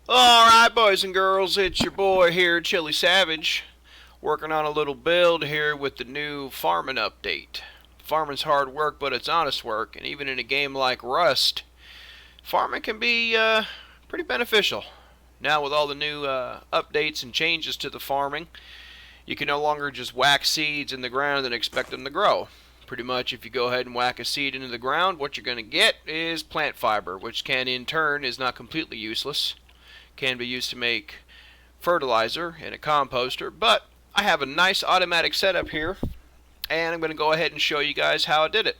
Alright, boys and girls, it's your boy here, Chili Savage, working on a little build here with the new farming update. Farming's hard work, but it's honest work, and even in a game like Rust, farming can be pretty beneficial. Now, with all the new updates and changes to the farming, you can no longer just whack seeds in the ground and expect them to grow. Pretty much, if you go ahead and whack a seed into the ground, what you're going to get is plant fiber, which can in turn is not completely useless. Can be used to make fertilizer and a composter, but I have a nice automatic setup here, and I'm going to go ahead and show you guys how I did it.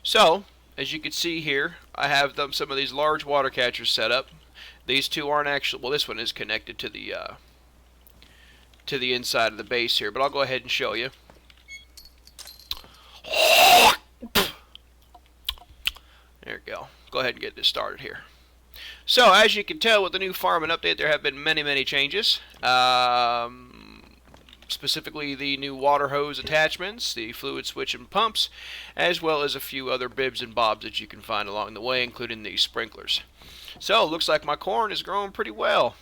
So, as you can see here, I have some of these large water catchers set up. These two aren't actually, well, this one is connected to the inside of the base here, but I'll go ahead and show you. There we go. Go ahead and get this started here. So, as you can tell with the new farming update, there have been many changes. Specifically the new water hose attachments, the fluid switch and pumps, as well as a few other bibs and bobs that you can find along the way, including these sprinklers. So, it looks like my corn is growing pretty well.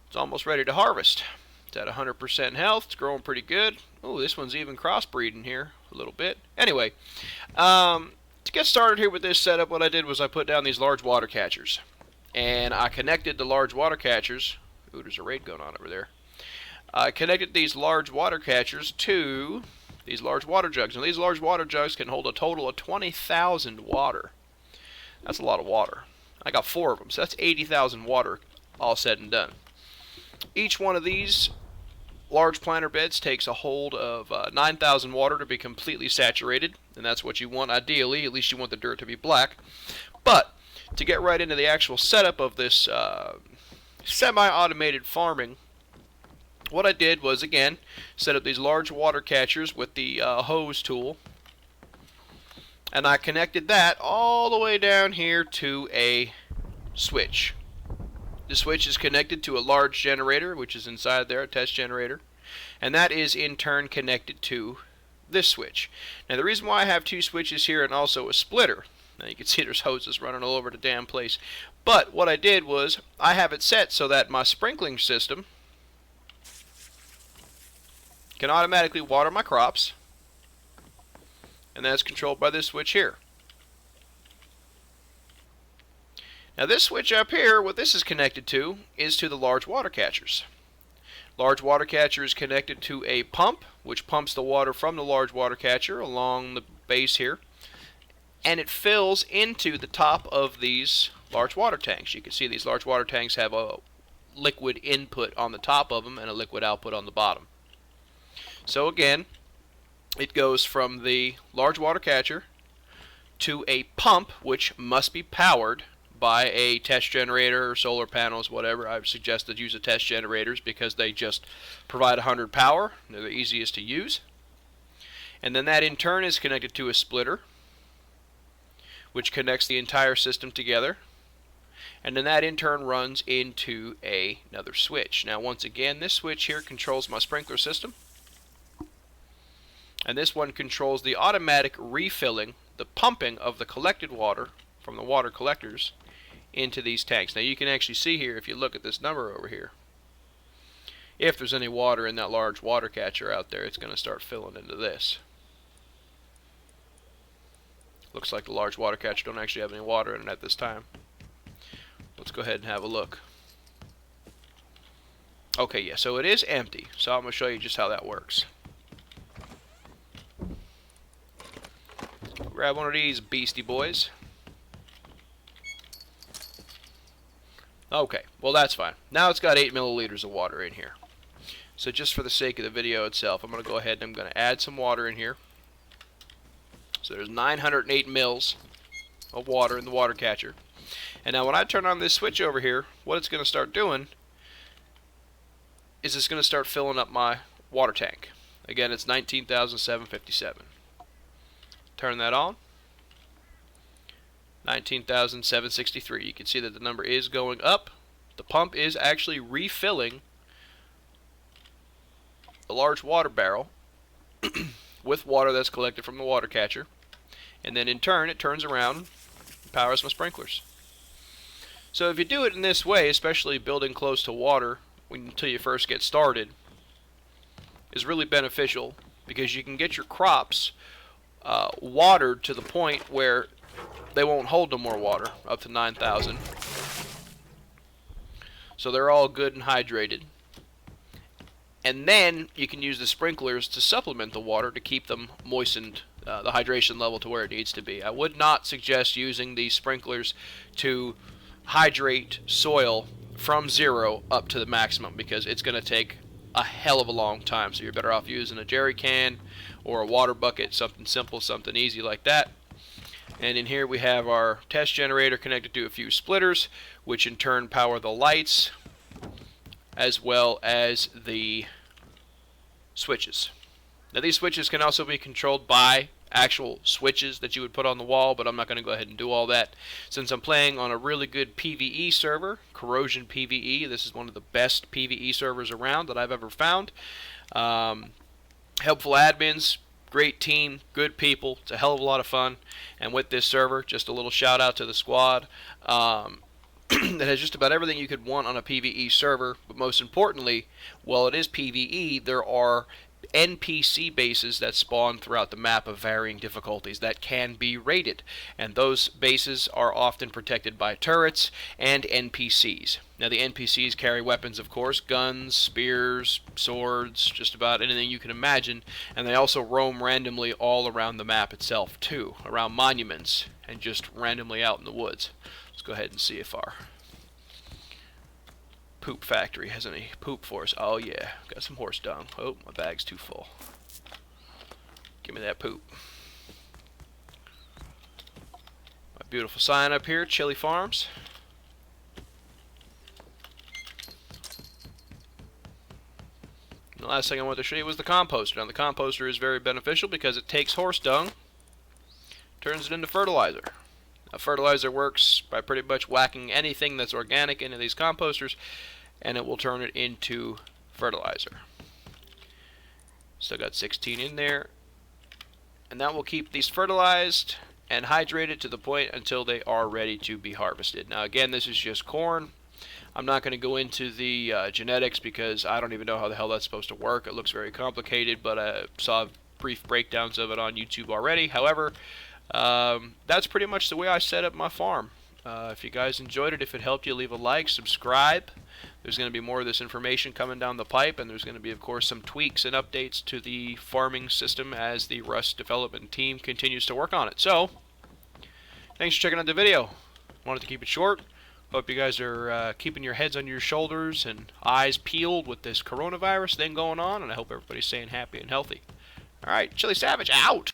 It's almost ready to harvest. It's at 100% health. It's growing pretty good. Oh, this one's even crossbreeding here a little bit. Anyway, to get started here with this setup, what I did was I put down these large water catchers. And I connected the large water catchers. Ooh, there's a raid going on over there. I connected these large water catchers to these large water jugs. Now, these large water jugs can hold a total of 20,000 water. That's a lot of water. I got 4 of them, so that's 80,000 water all said and done. Each one of these large planter beds takes a hold of 9,000 water to be completely saturated, and that's what you want ideally. At least you want the dirt to be black. But to get right into the actual setup of this semi-automated farming, what I did was, again, set up these large water catchers with the hose tool, and I connected that all the way down here to a switch. The switch is connected to a large generator, which is inside there, a test generator, and that is in turn connected to this switch. Now, the reason why I have 2 switches here and also a splitter, now you can see there's hoses running all over the damn place, but what I did was I have it set so that my sprinkling system can automatically water my crops, and that's controlled by this switch here. Now, this switch up here, what this is connected to is to the large water catchers. Large water catcher is connected to a pump, which pumps the water from the large water catcher along the base here, and it fills into the top of these large water tanks. You can see these large water tanks have a liquid input on the top of them and a liquid output on the bottom. So again, it goes from the large water catcher to a pump, which must be powered by a test generator or solar panels, whatever. I would suggest to use the test generators because they just provide 100 power. They're the easiest to use. And then that in turn is connected to a splitter, which connects the entire system together. And then that in turn runs into another switch. Now, once again, this switch here controls my sprinkler system. And this one controls the automatic refilling, the pumping of the collected water from the water collectors into these tanks. Now, you can actually see here, if you look at this number over here, if there's any water in that large water catcher out there, it's going to start filling into this. Looks like the large water catcher don't actually have any water in it at this time. Let's go ahead and have a look. Okay, yeah, so it is empty. So I'm going to show you just how that works. Grab one of these beastie boys. Okay, well that's fine. Now it's got 8 milliliters of water in here. So just for the sake of the video itself, I'm going to go ahead and I'm going to add some water in here. So there's 908 mils of water in the water catcher. And now when I turn on this switch over here, what it's going to start doing is it's going to start filling up my water tank. Again, it's 19,757. Turn that on. 19,763. You can see that the number is going up. The pump is actually refilling a large water barrel with water that's collected from the water catcher. And then in turn, it turns around and powers my sprinklers. So if you do it in this way, especially building close to water until you first get started, is really beneficial because you can get your crops watered to the point where they won't hold no more water, up to 9,000. So they're all good and hydrated. And then you can use the sprinklers to supplement the water to keep them moistened, the hydration level to where it needs to be. I would not suggest using these sprinklers to hydrate soil from 0 up to the maximum because it's going to take a hell of a long time. So you're better off using a jerry can or a water bucket, something simple, something easy like that. And in here we have our test generator connected to a few splitters, which in turn power the lights as well as the switches. Now these switches can also be controlled by actual switches that you would put on the wall, but I'm not going to go ahead and do all that. Since I'm playing on a really good PvE server, Corrosion PvE, this is one of the best PvE servers around that I've ever found. Helpful admins, great team, good people. It's a hell of a lot of fun. And with this server, just a little shout out to the squad that has just about everything you could want on a PvE server. But most importantly, while it is PvE, there are NPC bases that spawn throughout the map of varying difficulties that can be raided, and those bases are often protected by turrets and NPCs. Now the NPCs carry weapons, of course, guns, spears, swords, just about anything you can imagine, and they also roam randomly all around the map itself too, around monuments and just randomly out in the woods. Let's go ahead and see if our poop factory has any poop for us. Oh yeah, got some horse dung. Oh, my bag's too full. Give me that poop. My beautiful sign up here, Chili Farms. And the last thing I want to show you was the composter. Now the composter is very beneficial because it takes horse dung, turns it into fertilizer. Now fertilizer works by pretty much whacking anything that's organic into these composters, and it will turn it into fertilizer. Still got 16 in there, and that will keep these fertilized and hydrated to the point until they are ready to be harvested. Now again, this is just corn. I'm not going to go into the genetics because I don't even know how the hell that's supposed to work. It looks very complicated, but I saw brief breakdowns of it on YouTube already. However, that's pretty much the way I set up my farm. If you guys enjoyed it, if it helped you, leave a like, subscribe. There's going to be more of this information coming down the pipe, and there's going to be, of course, some tweaks and updates to the farming system as the Rust development team continues to work on it. So, thanks for checking out the video. Wanted to keep it short. Hope you guys are keeping your heads on your shoulders and eyes peeled with this coronavirus thing going on, and I hope everybody's staying happy and healthy. Alright, Chili Savage out!